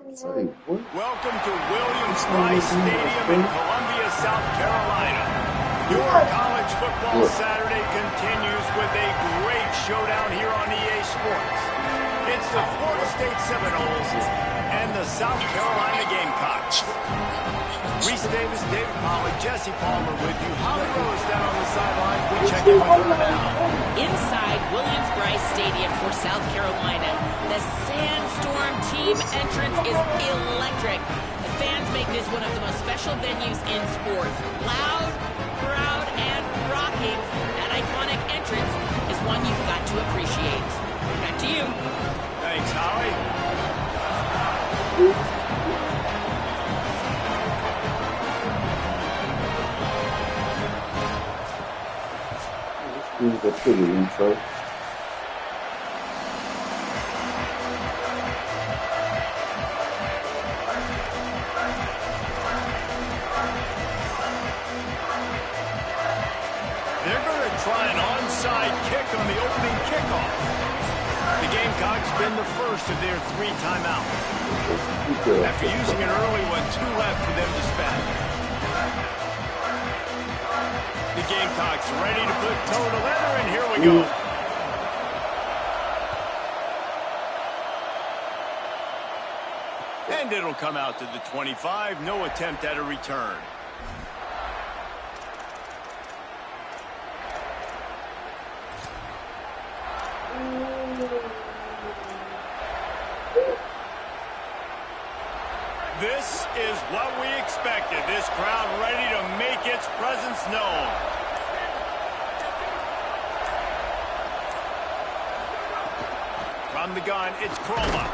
Welcome to Williams-Brice Stadium in Columbia, South Carolina. Your college football Saturday continues with a great showdown here on EA Sports. It's the Florida State Seminoles and the South Carolina Gamecocks. Reese Davis, David Pollack, Jesse Palmer with you. Holly Rose down on the sidelines. We check in with her now. Inside Williams-Brice Stadium for South Carolina, the Sandstorm team entrance is electric. The fans make this one of the most special venues in sports. Loud, proud, and rocking. That iconic entrance is one you've got to appreciate. Back to you. Thanks, Holly. The trigger intro. They're going to try an onside kick on the opening kickoff. The Gamecocks spin the first of their 3 timeouts. After using an early one, 2 left for them to spend. The Gamecocks ready to put toe to leather, and here we go. And it'll come out to the 25. No attempt at a return. This is what we expected. This crowd ready to make its presence known. From the gun, it's Croma.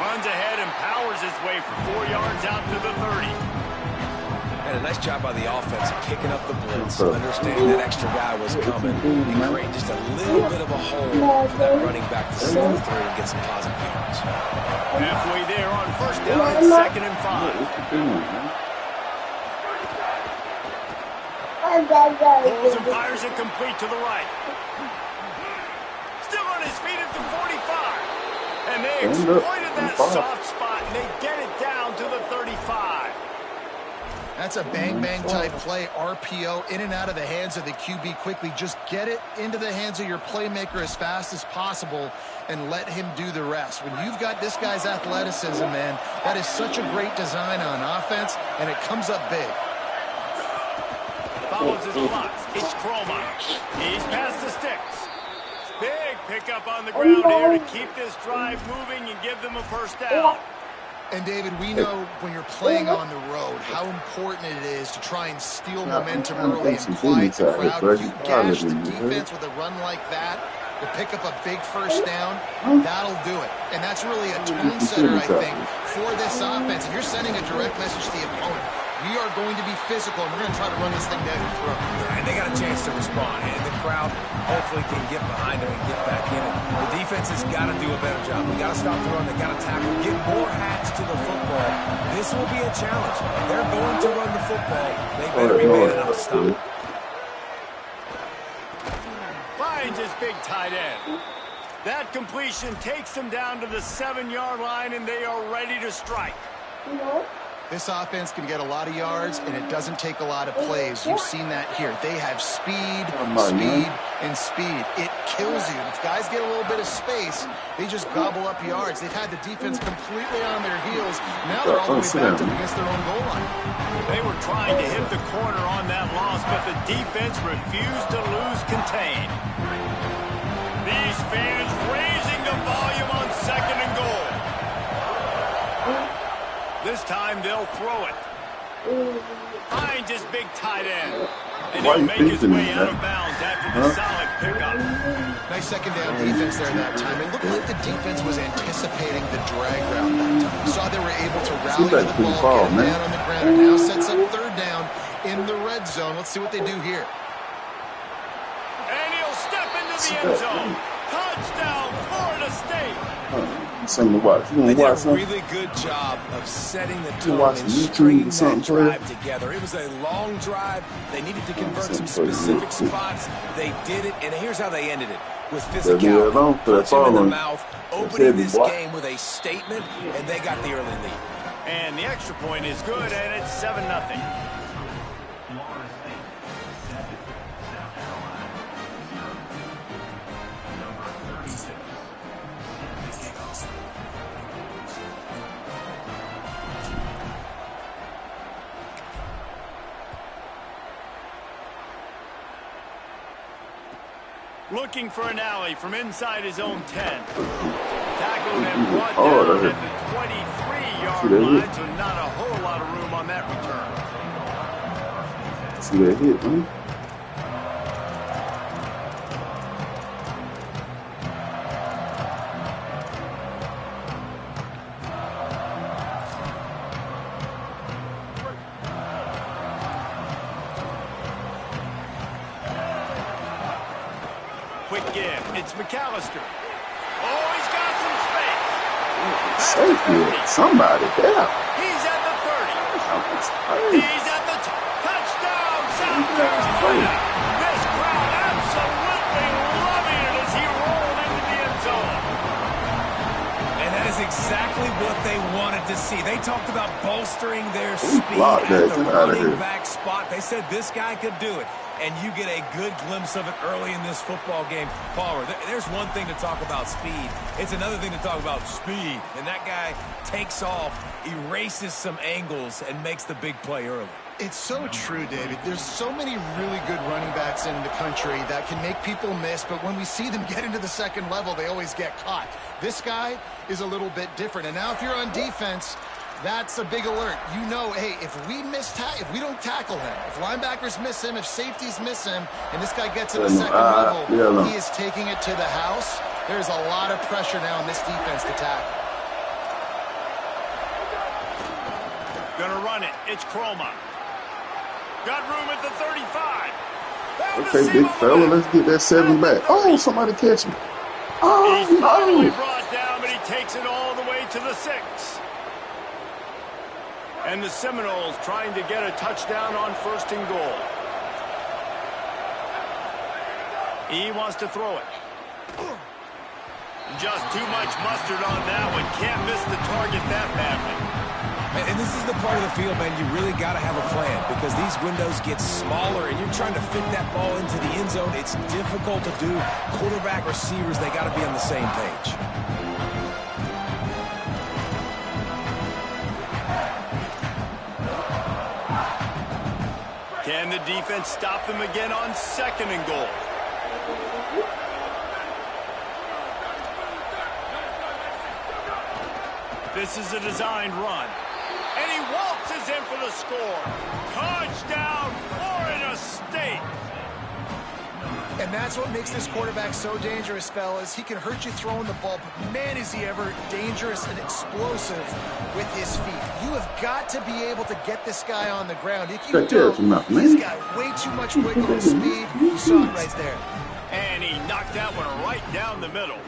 Runs ahead and powers his way for 4 yards out to the 30. And a nice job by the offense of kicking up the blitz, understanding that extra guy was coming, and creating just a little bit of a hole for that running back to slip through and get some positive yards. Halfway there on first down, it's 2nd and 5. Pulls and fires it complete to the right. Still on his feet at the 45. And they exploited that soft spot, and they get it down to the 35. That's a bang-bang type play, RPO, in and out of the hands of the QB quickly. Just get it into the hands of your playmaker as fast as possible and let him do the rest. When you've got this guy's athleticism, man, that is such a great design on offense, and it comes up big. Follows his blocks. It's Croma. He's past the sticks. Big pickup on the ground here to keep this drive moving and give them a first down. And, David, we know when you're playing on the road how important it is to try and steal momentum early and quiet the crowd. You gash the defense with a run like that to pick up a big first down, that'll do it. And that's really a tone setter, I think, for this offense. And you're sending a direct message to the opponent. We are going to be physical, and we're going to try to run this thing down your throat. And they got a chance to respond, and the crowd hopefully can get behind them and get back in it. The defense has got to do a better job. They got to stop the run. They got to tackle, get more hats to the football. This will be a challenge. They're going to run the football. They better be man enough to stop it. Finds his big tight end. That completion takes them down to the 7-yard line, and they are ready to strike. This offense can get a lot of yards, and it doesn't take a lot of plays. You've seen that here. They have speed, and speed. It kills you. If guys get a little bit of space, they just gobble up yards. They've had the defense completely on their heels. Now they're all the way back up against their own goal line. They were trying to hit the corner on that loss, but the defense refused to lose contain. These fans raising the volume on 2nd and goal. This time they'll throw it. Finds his big tight end. And he'll make his way out of bounds after the solid pickup. Nice 2nd down defense there that time. It looked like the defense was anticipating the drag route that time. You saw they were able to rally to the ball, get it down on the ground, and now sets up 3rd down in the red zone. Let's see what they do here. And he'll step into the end zone. Touchdown, Florida mistake. Something to watch. You They want to did watch a something? really good job of setting the You tone watch and YouTube stringing or something, that player? drive together. It was a long drive. They needed to convert some Something specific for you. spots. They did it, and here's how they ended it. With They'll leave it alone physicality, for that punch him in the following. mouth, That's opening heavy, this boy. game with a statement, and they got the early lead. And the extra point is good, and it's 7-0. Looking for an alley from inside his own 10. Tackled and brought down at the 23-yard line, so not a whole lot of room on that return. See that hit, man? Quick give. It's McAllister. Oh, he's got some space. Safety. Somebody there. He's at the 30. Hey. He's at the touchdown, South Carolina. This crowd absolutely loving it as he rolled into the end zone. And that is exactly what they wanted to see. They talked about bolstering their speed blocked at that? the Get outta running here. back spot. They said this guy could do it. And you get a good glimpse of it early in this football game. Palmer, there's one thing to talk about speed. It's another thing to talk about speed. And that guy takes off, erases some angles, and makes the big play early. It's so true, David. There's so many really good running backs in the country that can make people miss, but when we see them get into the second level, they always get caught. This guy is a little bit different. And now if you're on defense, that's a big alert. You know, hey, if we don't tackle him, if linebackers miss him, if safeties miss him, and this guy gets to the second level, he is taking it to the house. There's a lot of pressure now on this defense to tackle. Gonna run it. It's Chroma. Got room at the 35. Okay, big fella, let's get that 7 back. Oh, somebody catch me. Oh, He's finally no. brought down, but he takes it all the way to the 6. And the Seminoles trying to get a touchdown on 1st and goal. He wants to throw it. Just too much mustard on that one. Can't miss the target that badly. And this is the part of the field, man, you really got to have a plan because these windows get smaller and you're trying to fit that ball into the end zone. It's difficult to do. Quarterback, receivers, they got to be on the same page. Can the defense stop them again on 2nd and goal? This is a designed run. And he waltzes in for the score. Touchdown, Florida State. And that's what makes this quarterback so dangerous, fellas. He can hurt you throwing the ball, but man, is he ever dangerous and explosive with his feet. You have got to be able to get this guy on the ground. If you don't, he's got way too much wiggle and speed. You saw it right there. And he knocked that one right down the middle.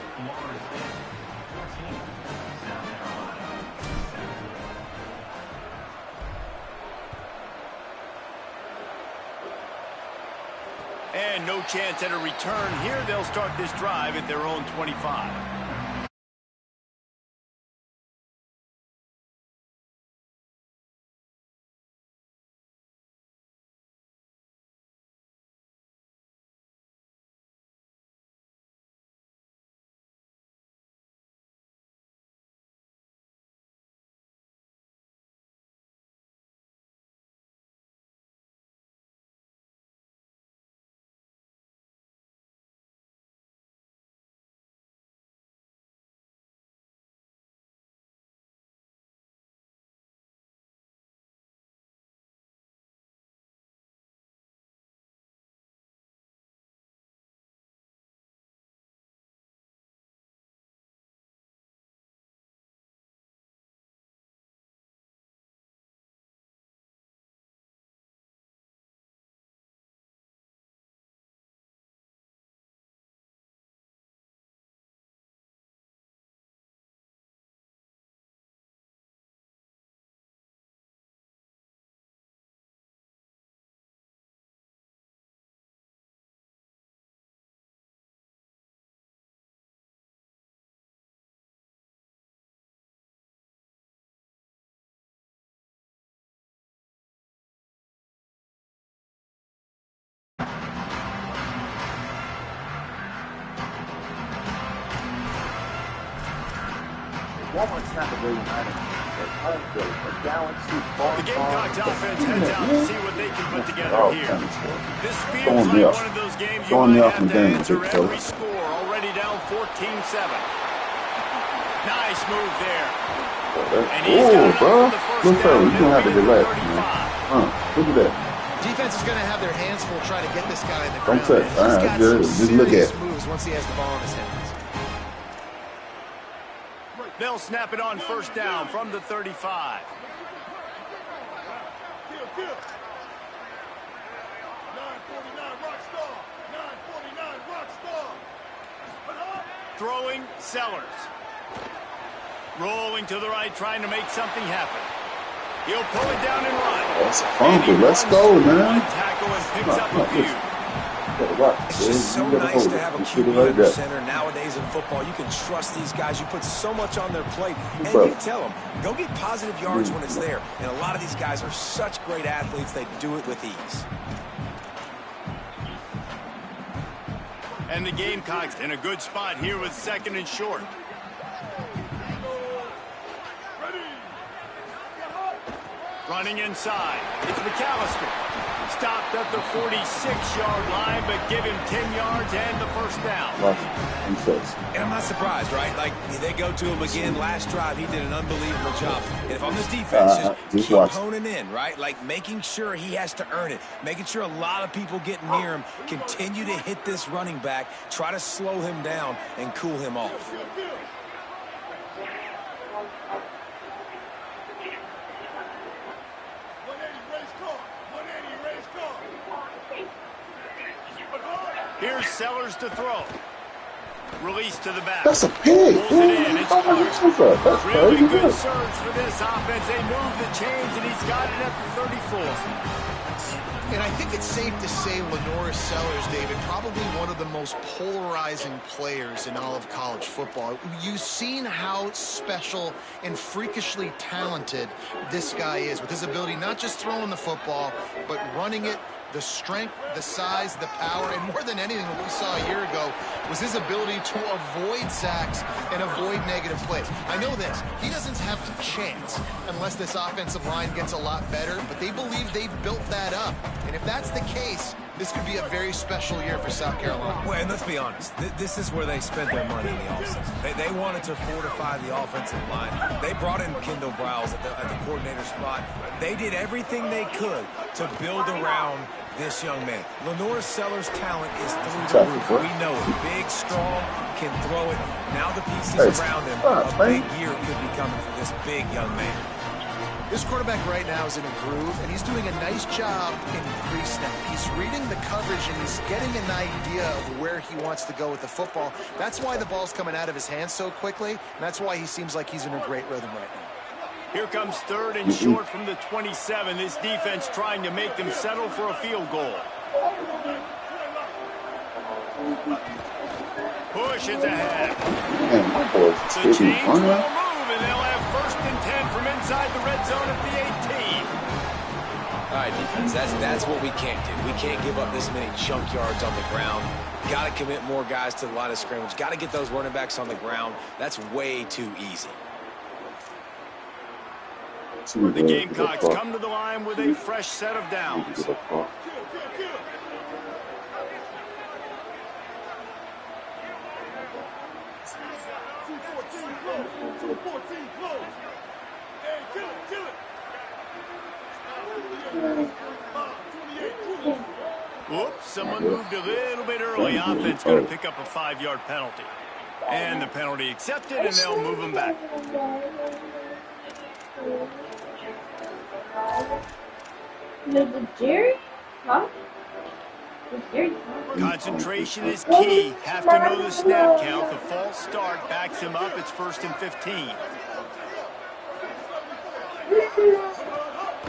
And no chance at a return here. They'll start this drive at their own 25. The Gamecocks offense heads out to see what they can put together here. This feels like one of those games you might have to answer every score. Already down 14-7. Nice move there. And he's got bro. the first Look, down. you're gonna have to relax, man. Look at that. Defense is going to have their hands full trying to get this guy in the ground. Don't touch. All right, good. Just look at it. Moves once he has the ball in his hands. They'll snap it on first down from the 35. Throwing Sellers. Rolling to the right, trying to make something happen. He'll pull it down and run. That's a fumble. Let's go, man. Tackle and picks up a few. It's just so nice to have a QB under center. Nowadays in football, you can trust these guys. You put so much on their plate, and you tell them, go get positive yards when it's there. And a lot of these guys are such great athletes, they do it with ease. And the Gamecocks in a good spot here with second and short. Running inside. It's McAllister. Stopped at the 46-yard line, but give him 10 yards and the first down. And I'm not surprised, right? Like, they go to him again. Last drive, he did an unbelievable job. And if I'm this defense, just keep honing in, right? Like, making sure he has to earn it. Making sure a lot of people get near him. Continue to hit this running back. Try to slow him down and cool him off. Here's Sellers to throw. Release to the back. That's a pig. Pulls it in. It's clear. That's really crazy. good surge for this offense. They move the chains, and he's got it at the 34. And I think it's safe to say Lenora Sellers, David, probably one of the most polarizing players in all of college football. You've seen how special and freakishly talented this guy is with his ability not just throwing the football, but running it, the strength, the size, the power, and more than anything what we saw a year ago was his ability to avoid sacks and avoid negative plays. I know this. He doesn't have a chance unless this offensive line gets a lot better, but they believe they've built that up. And if that's the case, this could be a very special year for South Carolina. Well, and let's be honest. This is where they spent their money in the offseason. They wanted to fortify the offensive line. They brought in Kendall Briles at the coordinator spot. They did everything they could to build around this young man. Lenora Sellers' talent is through the roof. We know it. Big, strong, can throw it. Now the pieces around him, a big year could be coming for this big young man. This quarterback right now is in a groove, and he's doing a nice job in pre-snap. He's reading the coverage, and he's getting an idea of where he wants to go with the football. That's why the ball's coming out of his hands so quickly, and that's why he seems like he's in a great rhythm right now. Here comes third and short from the 27. This defense trying to make them settle for a field goal. Push is ahead. The chains will move, and they'll have first and 10 from inside the red zone at the 18. All right, defense, that's what we can't do. We can't give up this many chunk yards on the ground. Got to commit more guys to the line of scrimmage. Got to get those running backs on the ground. That's way too easy. The Gamecocks come to the line with a fresh set of downs. Whoops, someone moved a little bit early. Offense going to pick up a 5-yard penalty. And the penalty accepted, and they'll move them back. Jerry? Huh? Concentration is key. Have to know the snap count. The false start backs him up. It's first and 15.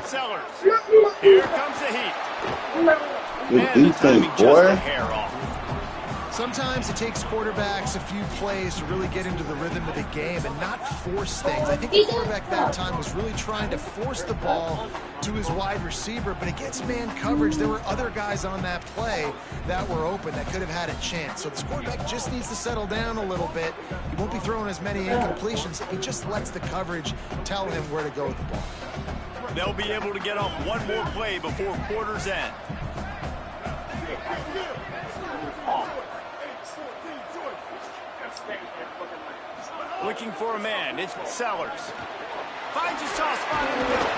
Sellers. Here comes the heat. Good defense, boy. Hair off. Sometimes it takes quarterbacks a few plays to really get into the rhythm of the game and not force things. I think the quarterback that time was really trying to force the ball to his wide receiver, but against man coverage, there were other guys on that play that were open that could have had a chance. So this quarterback just needs to settle down a little bit. He won't be throwing as many incompletions. He just lets the coverage tell him where to go with the ball. They'll be able to get off one more play before quarter's end. Looking for a man, it's Sellers. Finds a soft spot in the middle.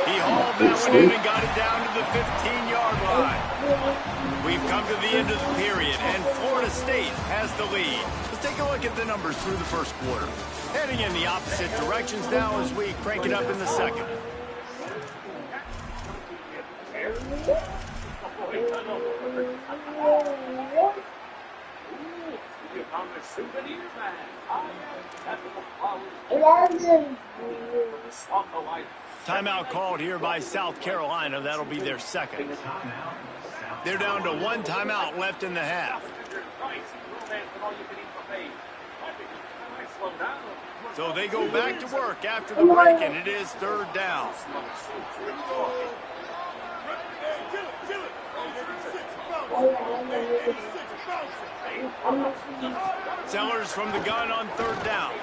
He hauled that one in and got it down to the 15-yard line. We've come to the end of the period, and Florida State has the lead. Let's take a look at the numbers through the first quarter. Heading in the opposite directions now as we crank it up in the second. Timeout called here by South Carolina. That'll be their second. They're down to one timeout left in the half. So they go back to work after the break, and it is third down. Sellers from the gun on third down.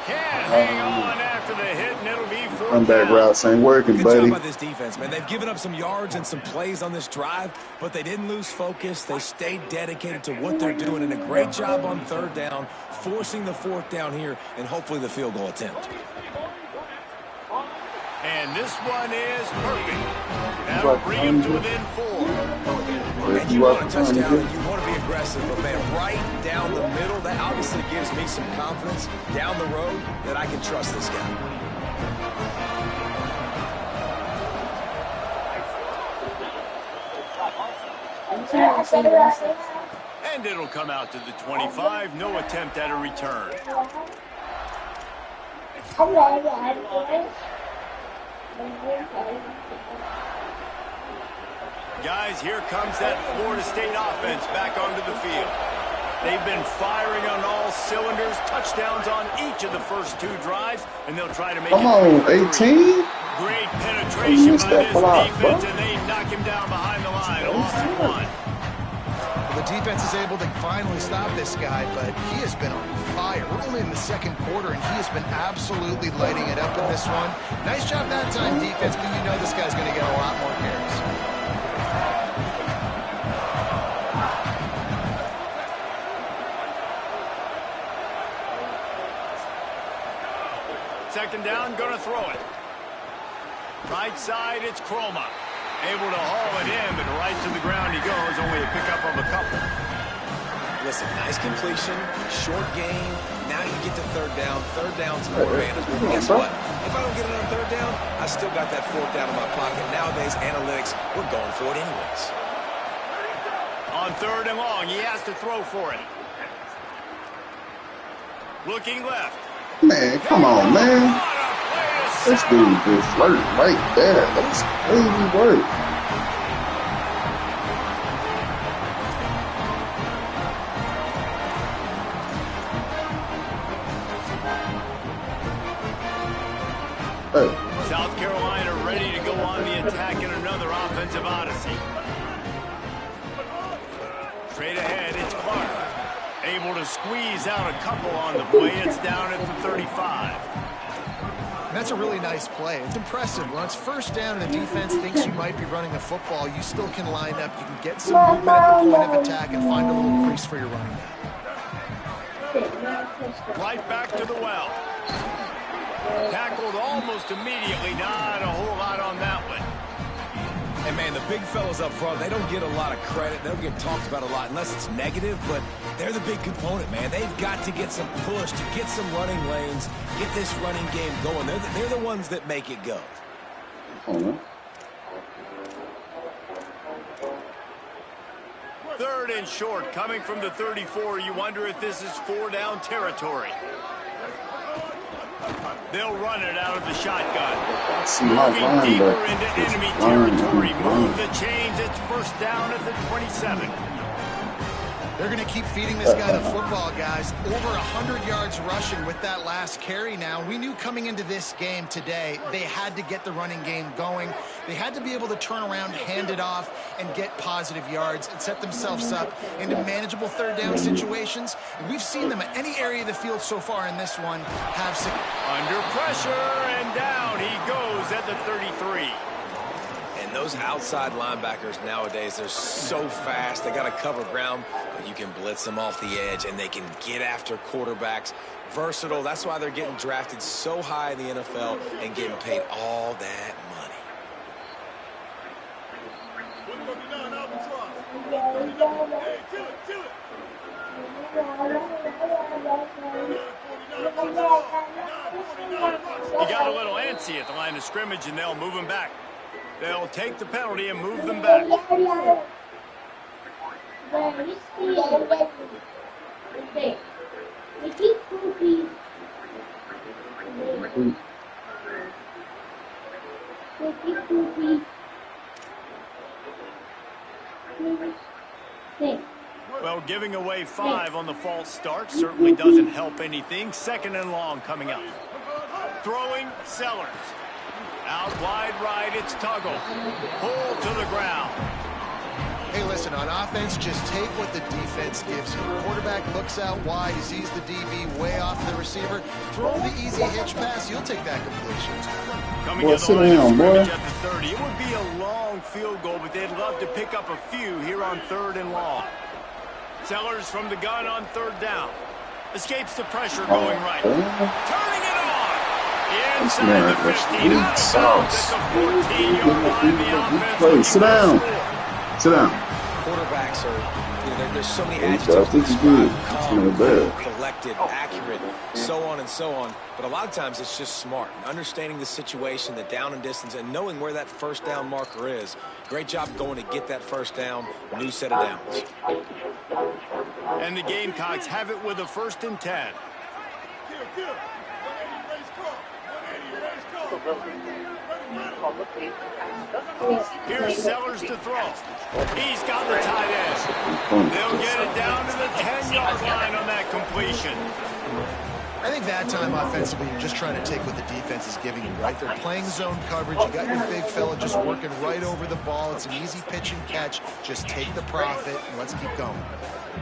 Can't hang on after the hit, and it'll be fourth Comeback down. routes ain't working, Good buddy. job by this defense, man. They've given up some yards and some plays on this drive, but they didn't lose focus. They stayed dedicated to what they're doing, and a great job on third down, forcing the fourth down here, and hopefully the field goal attempt. And this one is perfect. That'll bring him to within 4. And you want a touchdown, and you want to be aggressive, but man, right down the middle, that obviously gives me some confidence down the road that I can trust this guy. And it'll come out to the 25. No attempt at a return. Guys, here comes that Florida State offense back onto the field. They've been firing on all cylinders, touchdowns on each of the first 2 drives, and they'll try to make Come it on, 18. Great penetration by this defense, and they knock him down behind the line. Loss of 1. The defense is able to finally stop this guy, but he has been on fire. We're only in the second quarter, and he has been absolutely lighting it up in this one. Nice job that time, defense, but you know this guy's going to get a lot more carries. Second down, going to throw it. Right side, it's Chroma. Able to haul it in, but right to the ground he goes. Only a pickup of a couple. Listen, nice completion, short game. Now you get to third down. Third down's more manageable. Guess what? If I don't get it on third down, I still got that fourth down in my pocket. Nowadays, analytics, we're going for it anyways. On third and long, he has to throw for it. Looking left. Man, come on, man. This dude just flirt right there. That's crazy work. Hey. South Carolina ready to go on the attack in another offensive odyssey. Straight ahead, it's Clark. Able to squeeze out a couple on the play. It's down at the 35. That's a really nice play. It's impressive. When it's first down and the defense thinks you might be running the football, you still can line up. You can get some movement at the point of attack and find a little crease for your running back. Right back to the well. Tackled almost immediately. Not a whole lot on that one. And, man, the big fellas up front, they don't get a lot of credit. They don't get talked about a lot unless it's negative, but they're the big component, man. They've got to get some push, to get some running lanes, get this running game going. They're the ones that make it go. Third and short, coming from the 34. You wonder if this is 4-down territory. They'll run it out of the shotgun. Moving deeper into enemy territory. Move the chains. It's first down at the 27. They're going to keep feeding this guy the football, guys. Over 100 yards rushing with that last carry now. We knew coming into this game today, they had to get the running game going. They had to be able to turn around, hand it off, and get positive yards and set themselves up into manageable third down situations. And we've seen them at any area of the field so far in this one have... Under pressure, and down he goes at the 33. And those outside linebackers nowadays, they're so fast. They got to cover ground, but you can blitz them off the edge, and they can get after quarterbacks. Versatile. That's why they're getting drafted so high in the NFL and getting paid all that money. He got a little antsy at the line of scrimmage, and they'll move him back. They'll take the penalty and move them back. Well, giving away 5 on the false start certainly doesn't help anything. 2nd and long coming up. Throwing, Sellers. Out wide right, it's Tuggle. Pull to the ground. Hey, listen, on offense, just take what the defense gives you. Quarterback looks out wide, he sees the DB way off the receiver. Throw him the easy hitch pass, he'll take that completion. Coming to the line of scrimmage at the 30. It would be a long field goal, but they'd love to pick up a few here on 3rd and long. Sellers from the gun on 3rd down. Escapes the pressure going right. Turning it on. Inside the 15. Out of bounds at the 14-yard line. The offense. Sit down. Sit down. Quarterbacks are, there's so many adjectives to describe calm, collected, accurate, so on and so on. But a lot of times it's just smart. Understanding the situation, the down and distance, and knowing where that first down marker is. Great job going to get that first down. New set of downs. And the Gamecocks have it with a 1st and 10. Here's Sellers to throw. He's got the tight end. They'll get it down to the 10-yard line on that completion. I think that time offensively, you're just trying to take what the defense is giving you, right? They're playing zone coverage. You got your big fella just working right over the ball. It's an easy pitch and catch. Just take the profit, and let's keep going.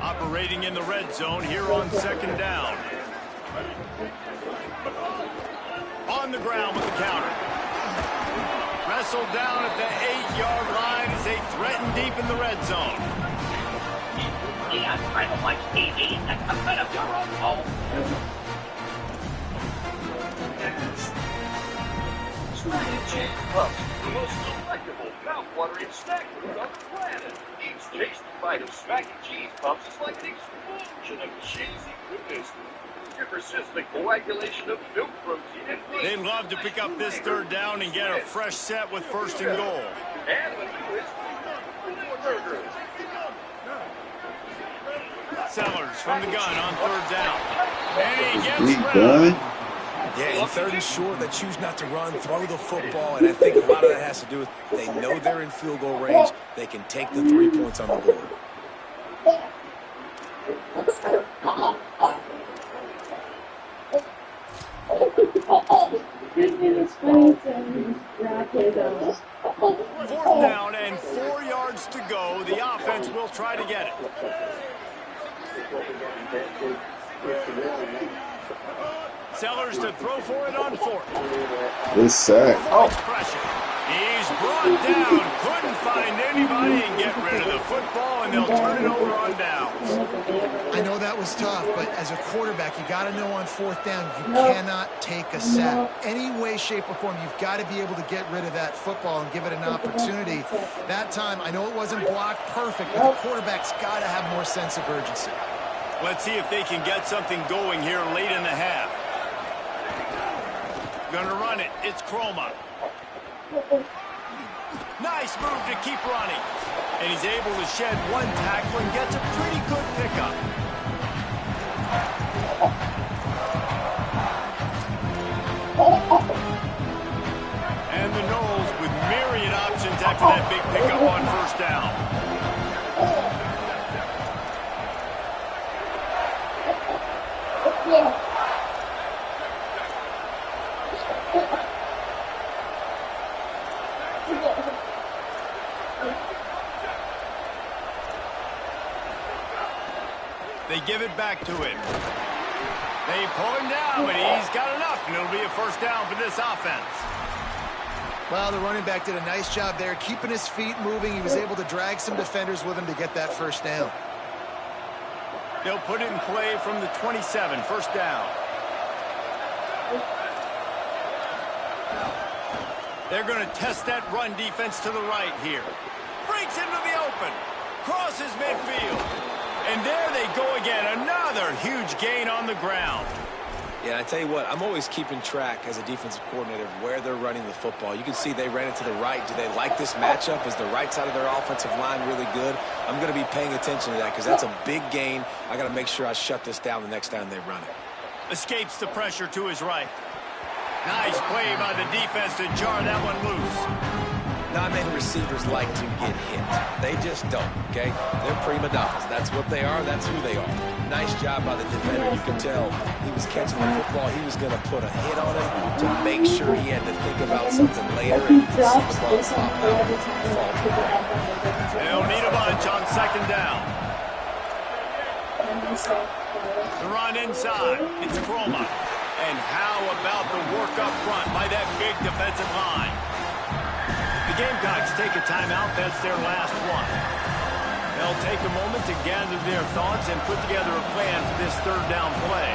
Operating in the red zone here on 2nd down. On the ground with the counter. Wrestled down at the 8-yard line as they threaten deep in the red zone. The most delectable, mouth-watering snack food on the planet. Each tasty bite of Smack and Cheese Puffs is like an explosion of cheesy goodness. Your persistent coagulation of milk protein and they'd love to pick up this 3rd down and get a fresh set with 1st and goal. And the newest burgers. Sellers from the gun on 3rd down. And he gets rid of it. Yeah, in 3rd and short, they choose not to run, throw the football, and I think a lot of that has to do with they know they're in field goal range. They can take the 3 points on the board. Fourth down and 4 yards to go. The offense will try to get it. Sellers to throw for it on 4th. This sack. He's brought down. Couldn't find anybody and get rid of the football, and they'll turn it over on downs. I know that was tough, but as a quarterback, you got to know on 4th down, you cannot take a sack. Any way, shape, or form, you've got to be able to get rid of that football and give it an opportunity. That time, I know it wasn't blocked perfect, but the quarterback's got to have more sense of urgency. Let's see if they can get something going here late in the half. Gonna run it. It's Chroma. Nice move to keep running. And he's able to shed 1 tackle and gets a pretty good pickup. And the Knowles with myriad options after that big pickup on 1st down. They give it back to him. They pull him down, but he's got enough, and it'll be a first down for this offense. Well, the running back did a nice job there, keeping his feet moving. He was able to drag some defenders with him to get that first down. They'll put it in play from the 27, first down. They're going to test that run defense to the right here. Breaks into the open. Crosses midfield. And there they go again. Another huge gain on the ground. Yeah, I tell you what, I'm always keeping track as a defensive coordinator of where they're running the football. You can see they ran it to the right. Do they like this matchup? Is the right side of their offensive line really good? I'm going to be paying attention to that because that's a big gain. I got to make sure I shut this down the next time they run it. Escapes the pressure to his right. Nice play by the defense to jar that one loose. Not many receivers like to get hit. They just don't, okay? They're prima donnas. That's what they are. That's who they are. Nice job by the defender. You can tell he was catching the football. He was going to put a hit on him to make sure he had to think about something later. And see the ball pop out and fall to the ground. They'll need a bunch on second down. The run inside. It's Chroma. And how about the work up front by that big defensive line? The Gamecocks take a timeout. That's their last one. They'll take a moment to gather their thoughts and put together a plan for this third down play.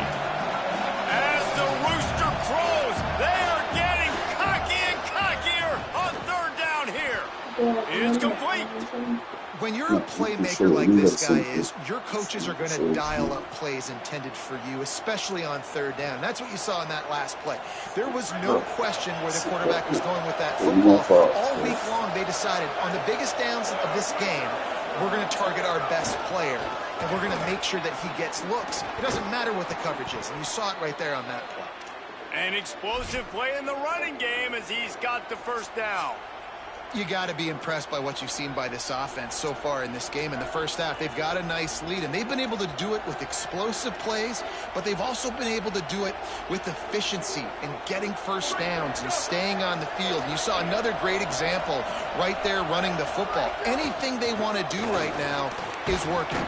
As the rooster crows, they are getting cocky and cockier on third down here. It's complete. When you're a playmaker like this guy is, your coaches are going to dial up plays intended for you, especially on third down. That's what you saw in that last play. There was no question where the quarterback was going with that football. All week long, they decided on the biggest downs of this game, we're going to target our best player, and we're going to make sure that he gets looks. It doesn't matter what the coverage is, and you saw it right there on that play. An explosive play in the running game as he's got the first down. You got to be impressed by what you've seen by this offense so far in this game. In the first half, they've got a nice lead, and they've been able to do it with explosive plays, but they've also been able to do it with efficiency and getting first downs and staying on the field. You saw another great example right there running the football. Anything they want to do right now is working.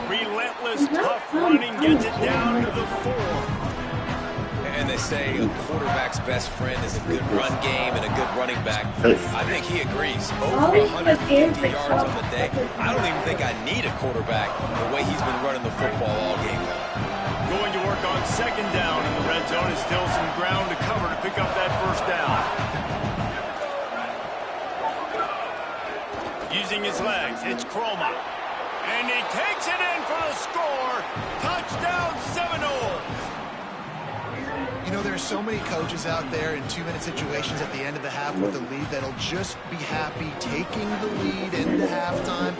Relentless, tough running gets it down to the 4. And they say a quarterback's best friend is a good run game and a good running back. I think he agrees. Over 150 yards on the day. I don't even think I need a quarterback the way he's been running the football all game long. Going to work on second down in the red zone is still some ground to cover to pick up that first down. Using his legs, it's Chroma. And he takes it in for the score. Touchdown Seminoles. You know, there's so many coaches out there in 2-minute situations at the end of the half with the lead that'll just be happy taking the lead into halftime.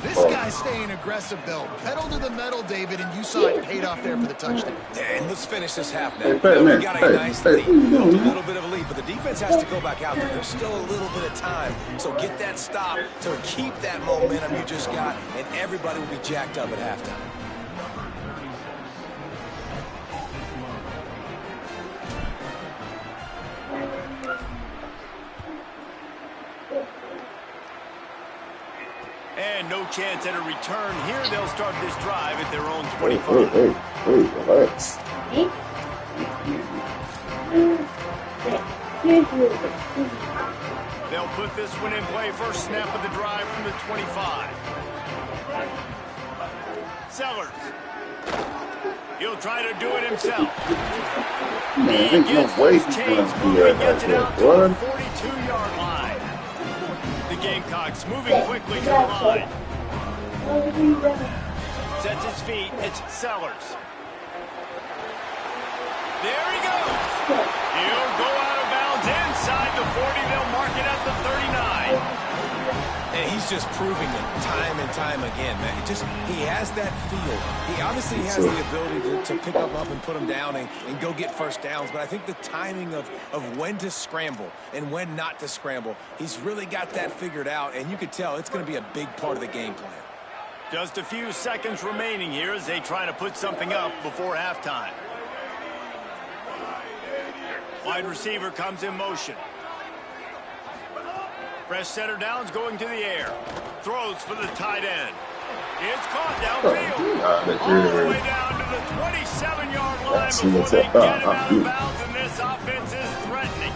This guy's staying aggressive, though. Pedal to the metal, David, and you saw it paid off there for the touchdown. And let's finish this half now. We got a nice lead, a little bit of a lead, but the defense has to go back out there. There's still a little bit of time, so get that stop to keep that momentum you just got, and everybody will be jacked up at halftime. And no chance at a return here. They'll start this drive at their own 25. Hey, relax. They'll put this one in play. First snap of the drive from the 25. Sellers. He'll try to do it himself. Man, ain't no way he's going to do that Gets right it out to there, the 42-yard line. The Gamecocks moving quickly to the line. Sets his feet. It's Sellers. There he goes. He'll go out of bounds inside the 40. They'll mark it at the 39. And he's just proving it time and time again, man. He has that feel. He obviously has the ability to pick up and put them down and go get first downs. But I think the timing of when to scramble and when not to scramble, he's really got that figured out. And you could tell it's going to be a big part of the game plan. Just a few seconds remaining here as they try to put something up before halftime. Wide receiver comes in motion. Fresh center downs going to the air. Throws for the tight end. It's caught Oh, downfield. out of All the here. way down to the 27-yard line That's before what's they up. get him out of bounds, and this offense is threatening.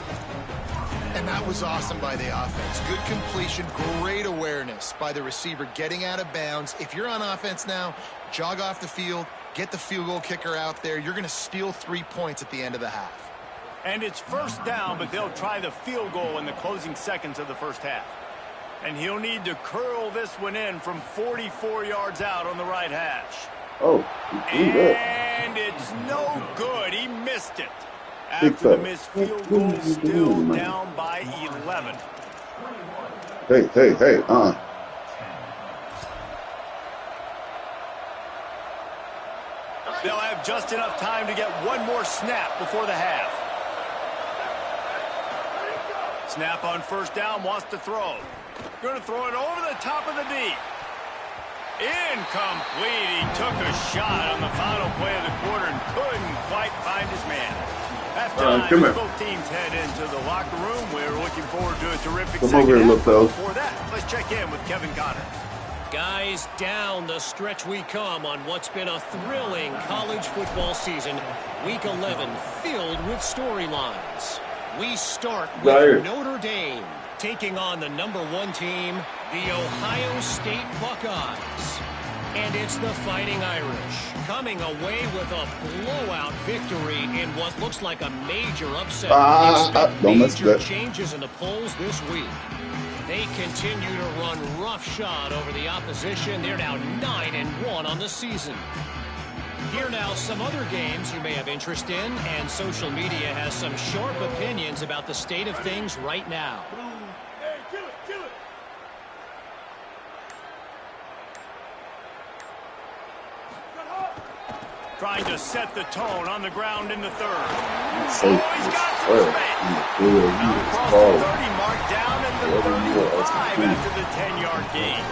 And that was awesome by the offense. Good completion, great awareness by the receiver getting out of bounds. If you're on offense now, jog off the field, get the field goal kicker out there. You're going to steal 3 points at the end of the half. And it's first down, but they'll try the field goal in the closing seconds of the first half. And he'll need to curl this one in from 44 yards out on the right hash. Oh, he threw that. And it's no good. He missed it. After the missed field goal, still down by 11. Hey. They'll have just enough time to get one more snap before the half. Snap on first down, wants to throw. Going to throw it over the top of the D. Incomplete. He took a shot on the final play of the quarter and couldn't quite find his man. Halftime, both teams head into the locker room. We're looking forward to a terrific second half. Before that, let's check in with Kevin Connors. Guys, down the stretch we come on what's been a thrilling college football season. Week 11 filled with storylines. We start with Notre Dame taking on the #1 team, the Ohio State Buckeyes. And it's the Fighting Irish coming away with a blowout victory in what looks like a major upset. Expect major changes in the polls this week. They continue to run roughshod over the opposition. They're now 9-1 on the season. Here now some other games you may have interest in, and social media has some sharp opinions about the state of things right now. Trying to set the tone on the ground in the third. He's got some space. Now across the 30 mark, down in the 35 after the 10-yard gain.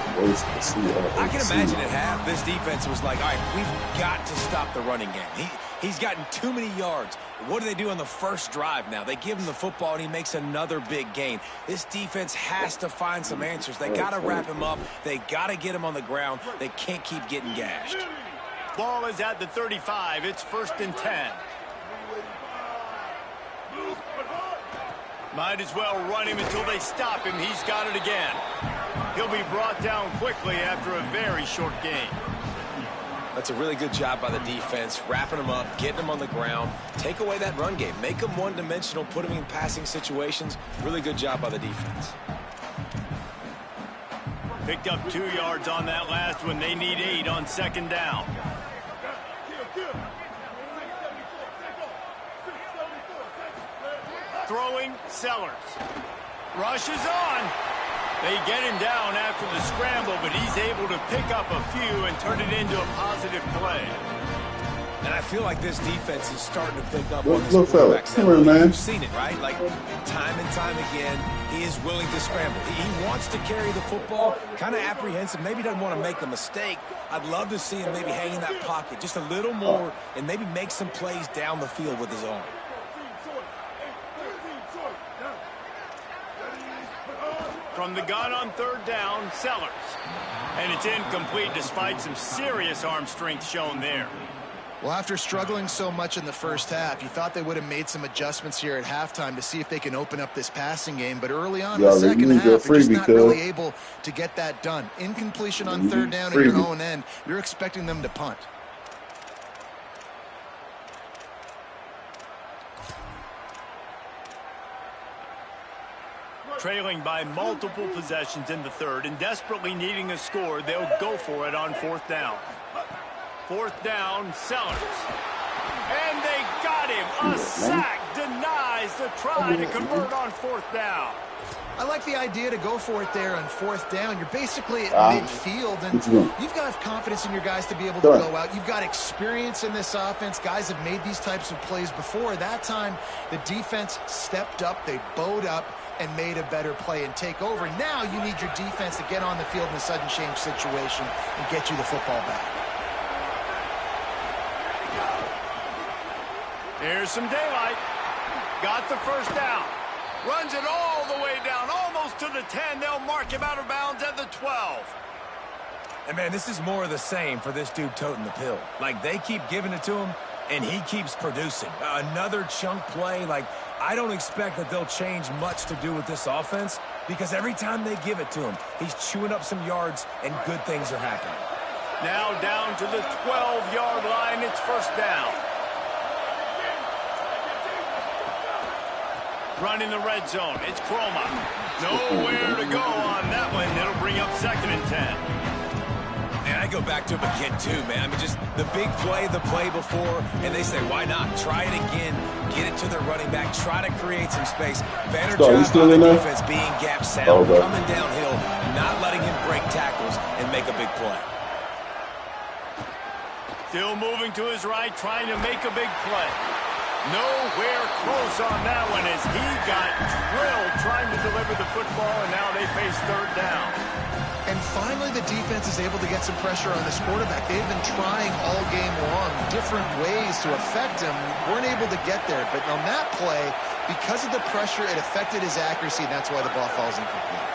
I can imagine at half this defense was like, all right, we've got to stop the running game. He's gotten too many yards. What do they do on the first drive now? They give him the football, and he makes another big gain. This defense has to find some answers. They got to wrap him up. They got to get him on the ground. They can't keep getting gashed. Ball is at the 35. It's 1st and 10. Might as well run him until they stop him. He's got it again. He'll be brought down quickly after a very short gain. That's a really good job by the defense, wrapping him up, getting him on the ground. Take away that run game. Make him one-dimensional, put him in passing situations. Really good job by the defense. Picked up 2 yards on that last one. They need 8 on 2nd down. Throwing, Sellers. Rushes on. They get him down after the scramble, but he's able to pick up a few and turn it into a positive play. And I feel like this defense is starting to pick up on this quarterback. Come here, man. You've seen it, right? Like, time and time again, he is willing to scramble. He wants to carry the football, kind of apprehensive, maybe doesn't want to make a mistake. I'd love to see him maybe hang in that pocket just a little more and maybe make some plays down the field with his arm. From the gun on 3rd down, Sellers. And it's incomplete despite some serious arm strength shown there. Well, after struggling so much in the first half, you thought they would have made some adjustments here at halftime to see if they can open up this passing game. But early on in the second half, they're just not really able to get that done. Incompletion on 3rd down in your own end. You're expecting them to punt. Trailing by multiple possessions in the 3rd and desperately needing a score, they'll go for it on 4th down. 4th down, Sellers. And they got him. A sack denies the try to convert on 4th down. I like the idea to go for it there on 4th down. You're basically at midfield, and you've got to have confidence in your guys to be able to go out. You've got experience in this offense. Guys have made these types of plays before. That time, the defense stepped up. They bowed up and made a better play and take over. Now you need your defense to get on the field in a sudden change situation and get you the football back. Here's some daylight. Got the 1st down. Runs it all the way down, almost to the 10. They'll mark him out of bounds at the 12. And, man, this is more of the same for this dude toting the pill. Like, they keep giving it to him, and he keeps producing. Another chunk play. Like, I don't expect that they'll change much to do with this offense because every time they give it to him, he's chewing up some yards, and good things are happening. Now down to the 12-yard line. It's first down. Run in the red zone. It's Chroma. Nowhere to go on that one. It'll bring up 2nd and 10. And I go back to him again, too, man. I mean, just the big play, the play before, and they say, why not? Try it again. Get it to their running back. Try to create some space. Better job on the defense being gap sound, coming downhill, not letting him break tackles and make a big play. Still moving to his right, trying to make a big play. Nowhere close on that one as he got drilled trying to deliver the football, and now they face 3rd down. And finally, the defense is able to get some pressure on this quarterback. They've been trying all game long different ways to affect him. Weren't able to get there. But on that play, because of the pressure, it affected his accuracy, and that's why the ball falls incomplete.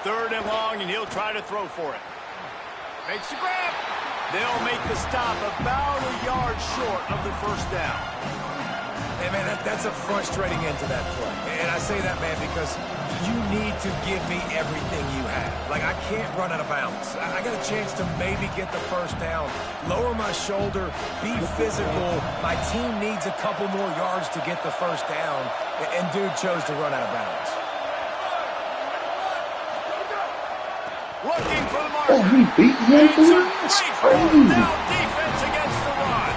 3rd and long, and he'll try to throw for it. Makes the grab. They'll make the stop about a yard short of the first down. Hey, man, that's a frustrating end to that play. And I say that, man, because you need to give me everything you have. Like, I can't run out of bounds. I got a chance to maybe get the first down, lower my shoulder, be physical. My team needs a couple more yards to get the first down, and dude chose to run out of bounds. Looking for the marker. Oh, he beat him for it? That's crazy. Down defense against the run.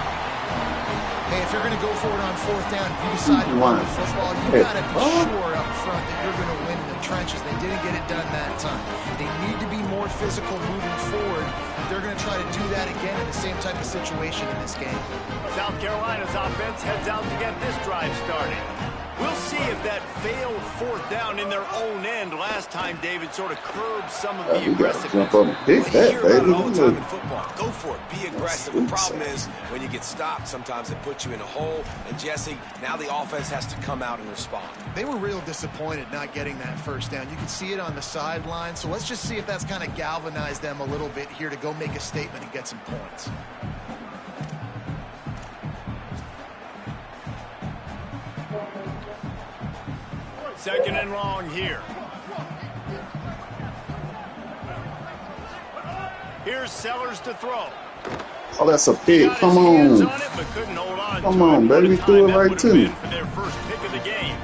Hey, if you're going to go for it on 4th down, if you decide to run the football, you got to be sure up front that you're going to win in the trenches. They didn't get it done that time. They need to be more physical moving forward. They're going to try to do that again in the same type of situation in this game. South Carolina's offense heads out to get this drive started. We'll see if that failed 4th down in their own end last time David sort of curbed some of the aggressiveness. Jump up and pick that, You hear about it all the baby. time in football. Go for it. Be aggressive. The problem is when you get stopped, sometimes it puts you in a hole. And, Jesse, now the offense has to come out and respond. They were real disappointed not getting that first down. You can see it on the sideline. So let's just see if that's kind of galvanized them a little bit here to go make a statement and get some points. Second and long here. Here's Sellers to throw. Oh, that's a pick. Come on. Come on, baby. Threw it right to me. For their first pick of the game.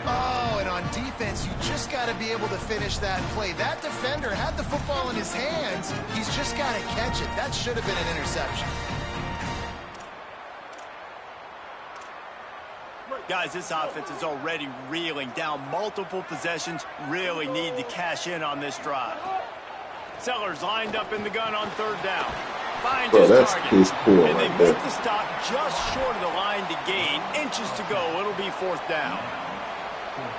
Oh, and on defense, you just got to be able to finish that play. That defender had the football in his hands. He's just got to catch it. That should have been an interception. Guys, this offense is already reeling down multiple possessions. Really need to cash in on this drive. Sellers lined up in the gun on 3rd down. Finds his target. And they make the stop just short of the line to gain. Inches to go. It'll be 4th down.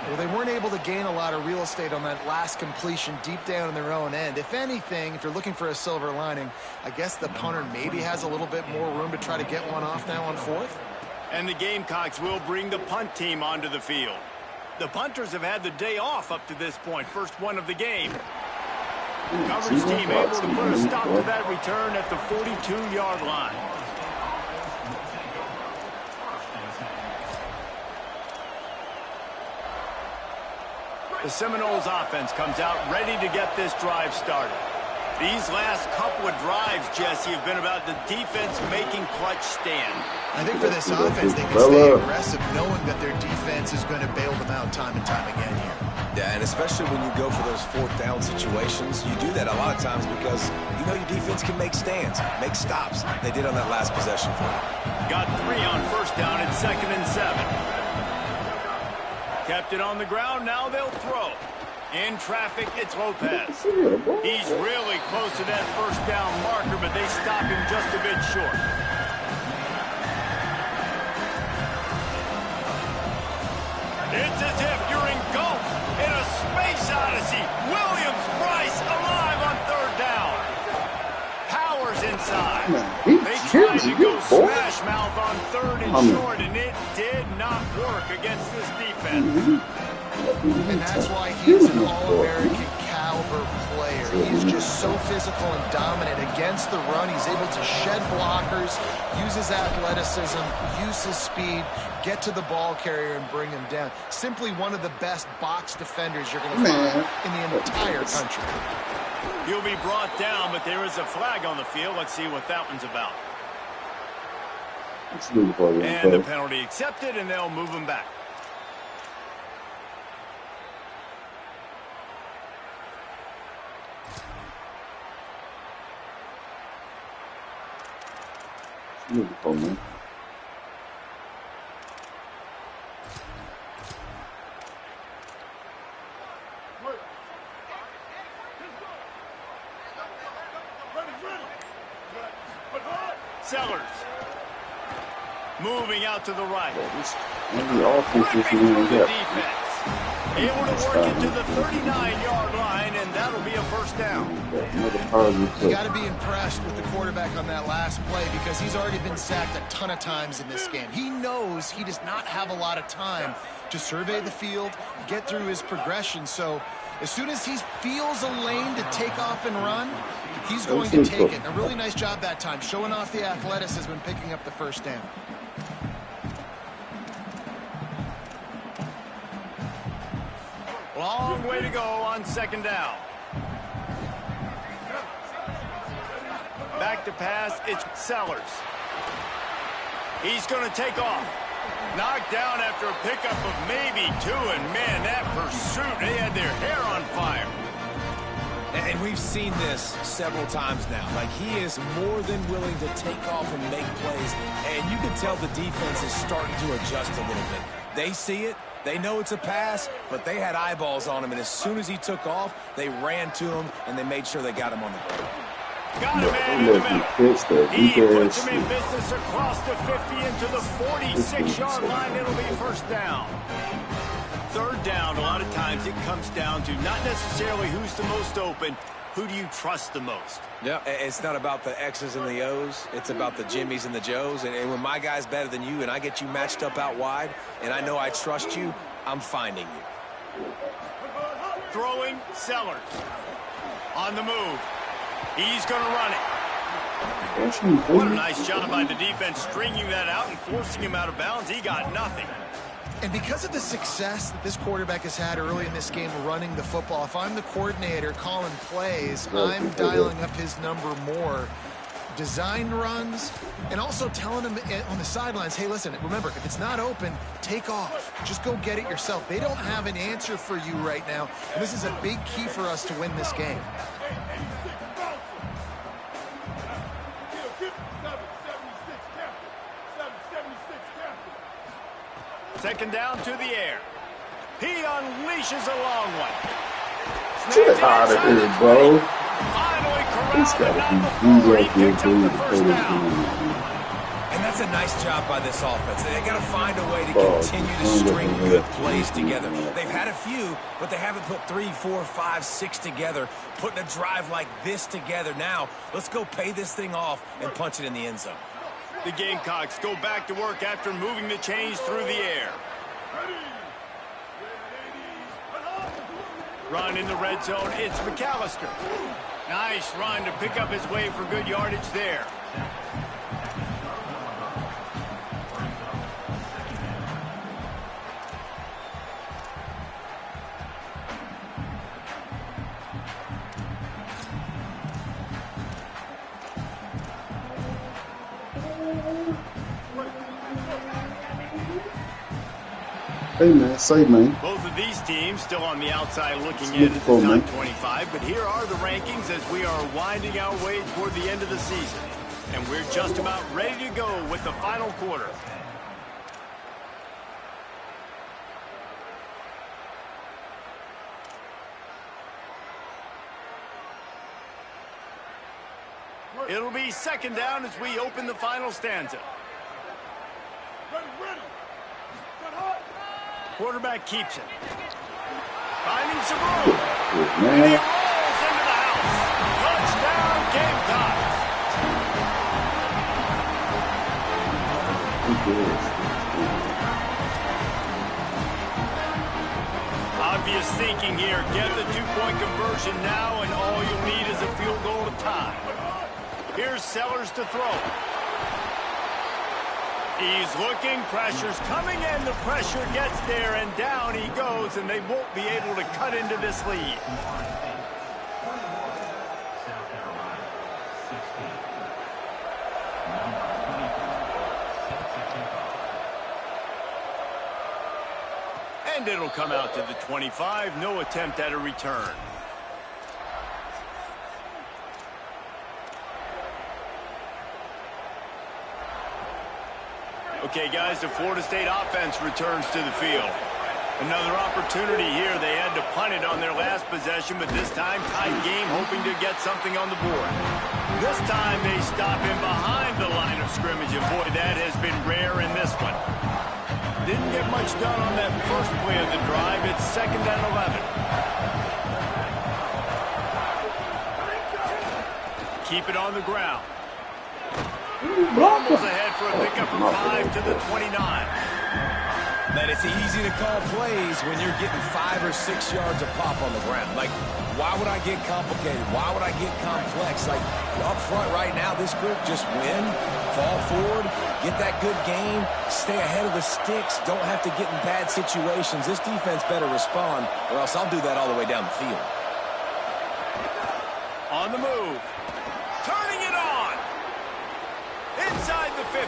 Well, they weren't able to gain a lot of real estate on that last completion deep down in their own end. If anything, if you're looking for a silver lining, I guess the punter maybe has a little bit more room to try to get one off now on 4th. And the Gamecocks will bring the punt team onto the field. The punters have had the day off up to this point. First one of the game. Coverage team able to put a stop to that return at the 42-yard line. The Seminoles offense comes out ready to get this drive started. These last couple of drives, Jesse, have been about the defense making clutch stand. I think for this offense, they can stay aggressive knowing that their defense is going to bail them out time and time again here. Yeah, and especially when you go for those 4th down situations, you do that a lot of times because you know your defense can make stands, make stops. They did on that last possession for you. Got 3 on 1st down and 2nd and 7. Kept it on the ground, now they'll throw. In traffic, it's Lopez. He's really close to that 1st down marker, but they stop him just a bit short. It's as if you're engulfed in a space odyssey. Williams-Brice alive on 3rd down. Powers inside. They tried to go smash mouth on 3rd and short, and it did not work against this defense. And that's why he's an All-American caliber caliber player. He's just so physical and dominant against the run. He's able to shed blockers, use his athleticism, use his speed, get to the ball carrier and bring him down. Simply one of the best box defenders you're going to find in the entire country. He'll be brought down, but there is a flag on the field. Let's see what that one's about. And the penalty accepted, and they'll move him back. Beautiful, man. Sellers. Moving out to the right. Defense. Able to work it to the 39-yard line, and that'll be a first down. You got to be impressed with the quarterback on that last play because he's already been sacked a ton of times in this game. He knows he does not have a lot of time to survey the field, get through his progression. So as soon as he feels a lane to take off and run, he's going to take it. A really nice job that time, showing off the athleticism and picking up the first down. Long way to go on second down. Back to pass, it's Sellers. He's going to take off. Knocked down after a pickup of maybe 2, and man, that pursuit, they had their hair on fire. And we've seen this several times now. Like, he is more than willing to take off and make plays, and you can tell the defense is starting to adjust a little bit. They see it. They know it's a pass, but they had eyeballs on him, and as soon as he took off, they ran to him, and they made sure they got him on the ground. Got a man in the middle. He puts him in business across the 50 into the 46-yard line. It'll be first down. Third down, a lot of times it comes down to not necessarily who's the most open, who do you trust the most? Yeah, it's not about the X's and the O's. It's about the Jimmies and the Joes. And when my guy's better than you and I get you matched up out wide and I know I trust you, I'm finding you. Throwing, Sellers. On the move. He's going to run it. What a nice job by the defense stringing that out and forcing him out of bounds. He got nothing. And because of the success that this quarterback has had early in this game running the football, if I'm the coordinator calling plays, I'm dialing up his number more. Designed runs, and also telling him on the sidelines, hey, listen, remember, if it's not open, take off. Just go get it yourself. They don't have an answer for you right now, and this is a big key for us to win this game. Second down to the air. He unleashes a long one. Get out of here, bro. Finally He's corralled, got but not to be before he picks up the first down. And that's a nice job by this offense. They got to find a way to continue to string good plays together. They've had a few, but they haven't put 3, 4, 5, 6 together, putting a drive like this together. Now, let's go pay this thing off and punch it in the end zone. The Gamecocks go back to work after moving the chains through the air. Run in the red zone, it's McAllister. Nice run to pick up his way for good yardage there. Hey, man, say, man. Both of these teams still on the outside looking in at the top 25, but here are the rankings as we are winding our way toward the end of the season. And we're just about ready to go with the final quarter. It'll be second down as we open the final stanza. Quarterback keeps it. Finding some room. And he rolls into the house. Touchdown, Gamecocks. A obvious thinking here. Get the two-point conversion now, and all you'll need is a field goal to tie. Here's Sellers to throw. He's looking, pressure's coming in, the pressure gets there, and down he goes, and they won't be able to cut into this lead. And it'll come out to the 25, no attempt at a return. Okay, guys, the Florida State offense returns to the field. Another opportunity here. They had to punt it on their last possession, but this time tight game, hoping to get something on the board. This time they stop him behind the line of scrimmage, and boy, that has been rare in this one. Didn't get much done on that first play of the drive. It's 2nd and 11. Keep it on the ground. Rumbles ahead for a pickup of 5 to the 29. Man, it's easy to call plays when you're getting 5 or 6 yards of pop on the ground. Like, why would I get complicated? Why would I get complex? Like, up front right now, this group just win, fall forward, get that good gain, stay ahead of the sticks, don't have to get in bad situations. This defense better respond, or else I'll do that all the way down the field. On the move. Turning it on. Inside the 50.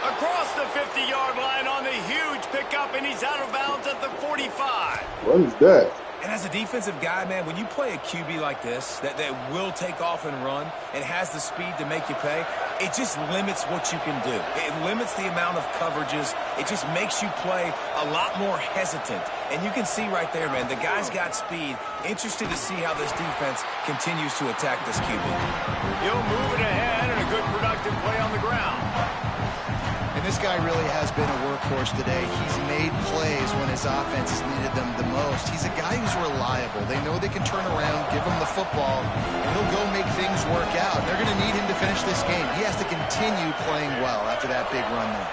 Across the 50-yard line on the huge pickup, and he's out of bounds at the 45. What is that? And as a defensive guy, man, when you play a QB like this, that will take off and run and has the speed to make you pay, it just limits what you can do. It limits the amount of coverages. It just makes you play a lot more hesitant. And you can see right there, man, the guy's got speed. Interested to see how this defense continues to attack this QB. He'll move it ahead, and a good productive play on the ground. And this guy really has been a workhorse today. He's made plays when his offense has needed them the most. He's a guy who's reliable. They know they can turn around, give him the football, and he'll go make things work out. They're going to need him to finish this game. He has to continue playing well after that big run there.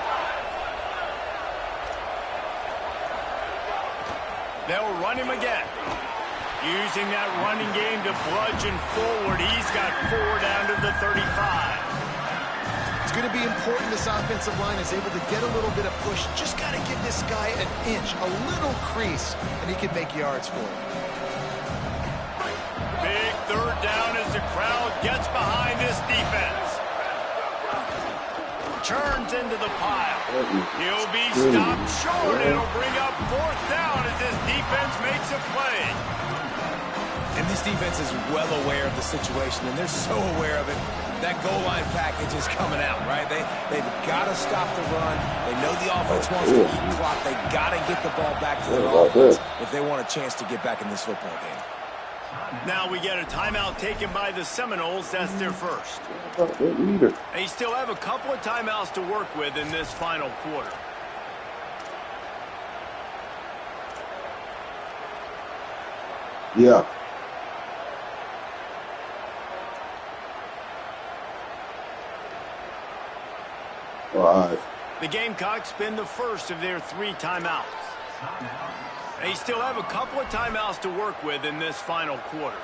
They'll run him again. Using that running game to bludgeon forward. He's got 4 down to the 35. It's going to be important this offensive line is able to get a little bit of push. Just got to give this guy an inch, a little crease, and he can make yards for him. Big 3rd down as the crowd gets behind this defense. Turns into the pile. He'll be stopped short. It'll bring up 4th down as this defense makes a play. And this defense is well aware of the situation, and they're so aware of it. That goal line package is coming out, right? They've got to stop the run. They know the offense wants to eat clock. They got to get the ball back to their offense if they want a chance to get back in this football game. Now we get a timeout taken by the Seminoles. That's their first. They still have a couple of timeouts to work with in this final quarter. Yeah. All right. The Gamecocks spend the first of their 3 timeouts. They still have a couple of timeouts to work with in this final quarter.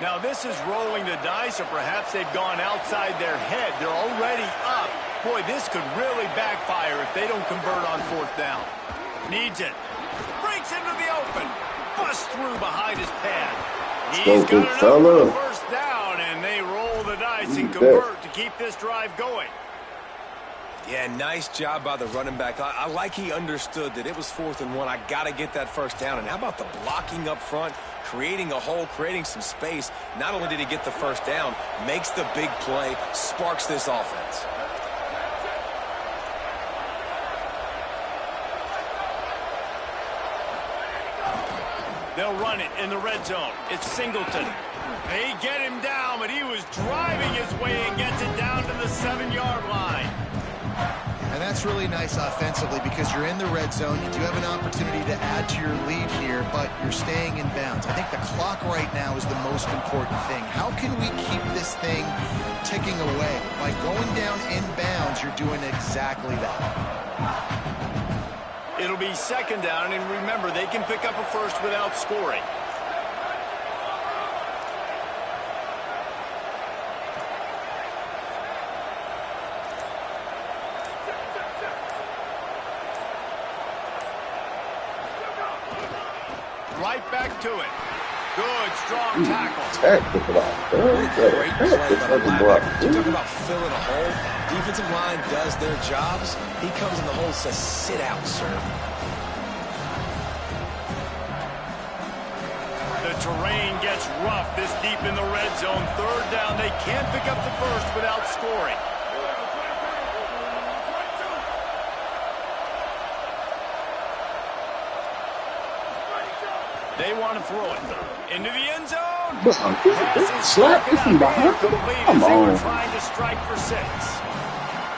Now this is rolling the dice, or perhaps they've gone outside their head. They're already up. Boy, this could really backfire if they don't convert on 4th down. Needs it. Breaks into the open. Busts through behind his pad. He's got enough for the 1st down, and they roll the dice and convert to keep this drive going. Yeah, nice job by the running back. I like he understood that it was 4th and 1. I got to get that 1st down. And how about the blocking up front, creating a hole, creating some space? Not only did he get the 1st down, makes the big play, sparks this offense. They'll run it in the red zone. It's Singleton. They get him down, but he was driving his way and gets it down to the 7-yard line. And that's really nice offensively because you're in the red zone. You do have an opportunity to add to your lead here, but you're staying in bounds. I think the clock right now is the most important thing. How can we keep this thing ticking away? By going down in bounds, you're doing exactly that. It'll be second down, and remember, they can pick up a first without scoring. Right back to it. Good, strong tackle. Tackle block. Great play by the linebacker. You talk about filling a hole. Defensive line does their jobs. He comes in the hole and says, sit out, sir. The terrain gets rough this deep in the red zone. Third down, they can't pick up the first without scoring. They want to throw it into the end zone. Slap from behind. Come on. Trying to strike for 6.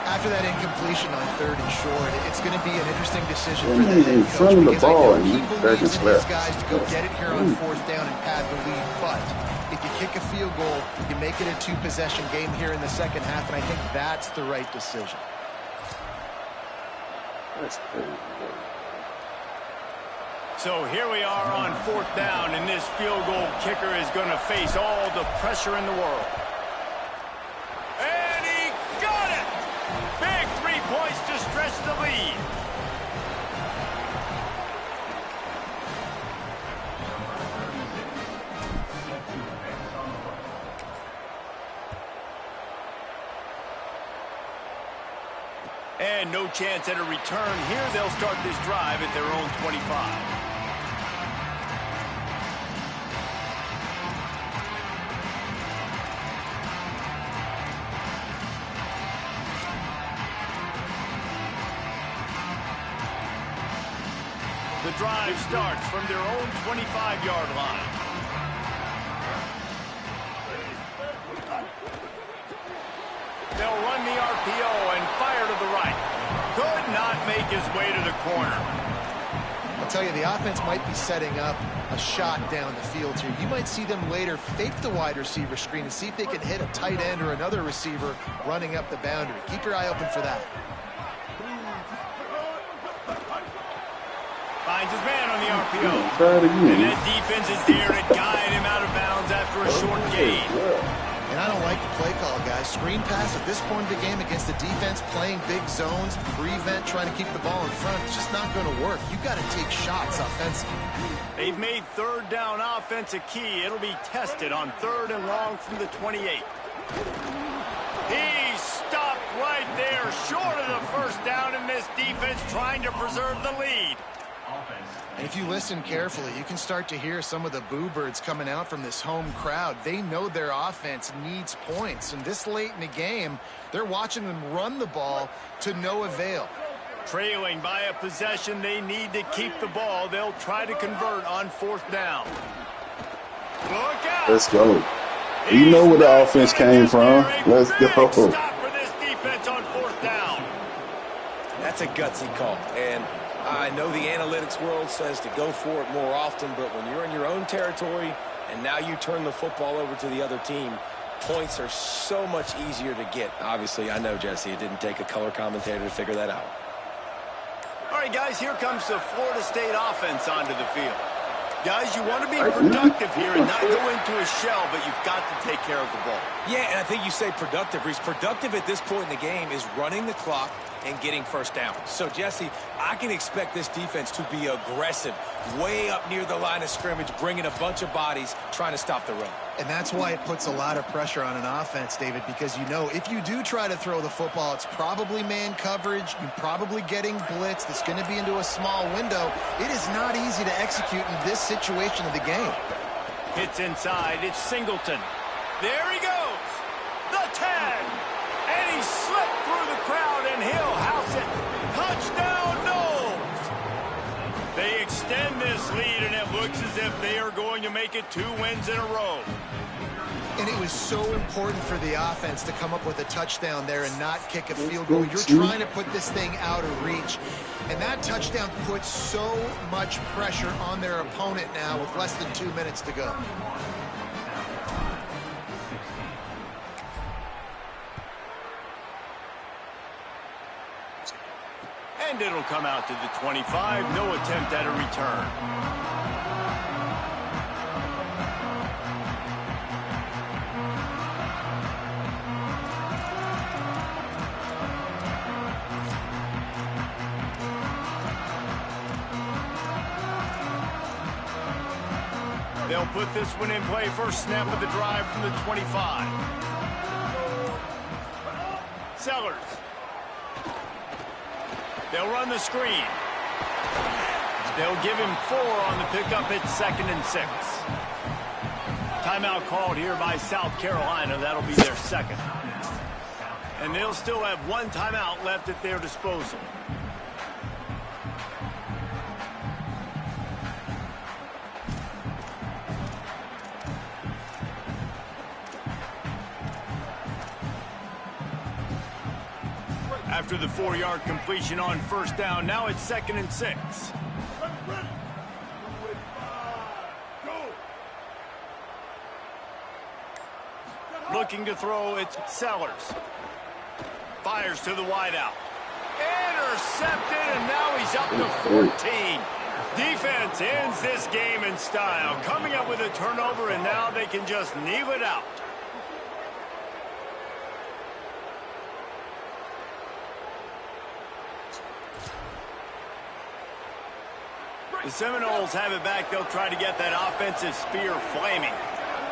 After that incompletion on 3rd and short, it's going to be an interesting decision Yeah, for the head in coach front of the because ball I know and he he believes in his slap. guys to go get it here on 4th down and pad the lead. But if you kick a field goal, you make it a 2-possession game here in the second half, and I think that's the right decision. That's crazy. So here we are on 4th down, and this field goal kicker is going to face all the pressure in the world. And he got it! Big 3 points to stretch the lead. And no chance at a return here. They'll start this drive at their own 25. The drive starts from their own 25-yard line. They'll run the RPO and fire to the right. Could not make his way to the corner. I'll tell you, the offense might be setting up a shot down the field here. You might see them later fake the wide receiver screen and see if they can hit a tight end or another receiver running up the boundary. Keep your eye open for that. Finds his man on the RPO. Try it again. And that defense is there to guide him out of bounds after a short gain. And I don't like the play call, guys. Screen pass at this point in the game against the defense playing big zones, prevent, trying to keep the ball in front. It's just not going to work. You've got to take shots offensively. They've made 3rd down offense a key. It'll be tested on 3rd and long from the 28. He stopped right there, short of the first down, in this defense trying to preserve the lead. And if you listen carefully, you can start to hear some of the boo birds coming out from this home crowd. They know their offense needs points. And this late in the game, they're watching them run the ball to no avail. Trailing by a possession, they need to keep the ball. They'll try to convert on 4th down. Look out! Let's go. You know where the offense came from. Let's go. Stop for this defense on 4th down. That's a gutsy call. And I know the analytics world says to go for it more often, but when you're in your own territory and now you turn the football over to the other team, points are so much easier to get. Obviously, I know, Jesse, it didn't take a color commentator to figure that out. All right, guys, here comes the Florida State offense onto the field. Guys, you want to be productive here and not go into a shell, but you've got to take care of the ball. Yeah, and I think you say productive, Reese. Productive at this point in the game is running the clock and getting first down. So, Jesse, I can expect this defense to be aggressive, way up near the line of scrimmage, bringing a bunch of bodies, trying to stop the run. And that's why it puts a lot of pressure on an offense, David, because you know if you do try to throw the football, it's probably man coverage. You're probably getting blitzed. It's going to be into a small window. It is not easy to execute in this situation of the game. Hits inside. It's Singleton. There he goes. The 10. And he slipped through the crowd, and he'll house it. Touchdown, Knowles. They extend this lead, and it looks as if they are going to make it 2 wins in a row. And it was so important for the offense to come up with a touchdown there and not kick a field goal. You're trying to put this thing out of reach. And that touchdown puts so much pressure on their opponent now with less than 2 minutes to go. And it'll come out to the 25. No attempt at a return. They'll put this one in play. First snap of the drive from the 25. Sellers. They'll run the screen. They'll give him 4 on the pickup. It's 2nd and 6. Timeout called here by South Carolina. That'll be their 2nd. And they'll still have 1 timeout left at their disposal. After the 4-yard completion on first down, now it's 2nd and 6. Looking to throw, it's Sellers. Fires to the wideout. Intercepted, and now he's up to 14. Defense ends this game in style, coming up with a turnover, and now they can just kneel it out. The Seminoles have it back. They'll try to get that offensive spear flaming.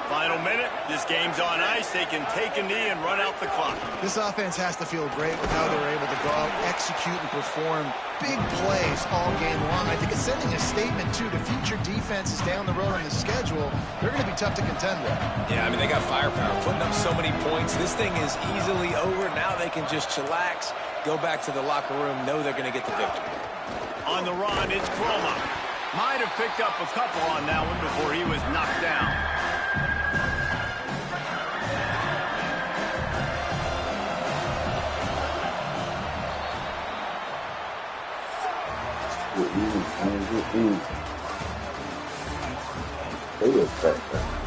Final minute. This game's on ice. They can take a knee and run out the clock. This offense has to feel great with how they're able to go out, execute, and perform big plays all game long. I think it's sending a statement, too, to future defenses down the road on the schedule. They're going to be tough to contend with. Yeah, I mean, they got firepower, putting up so many points. This thing is easily over. Now they can just chillax, go back to the locker room, know they're going to get the victory. On the run, it's Croma. Might have picked up a couple on that one before he was knocked down. They look back.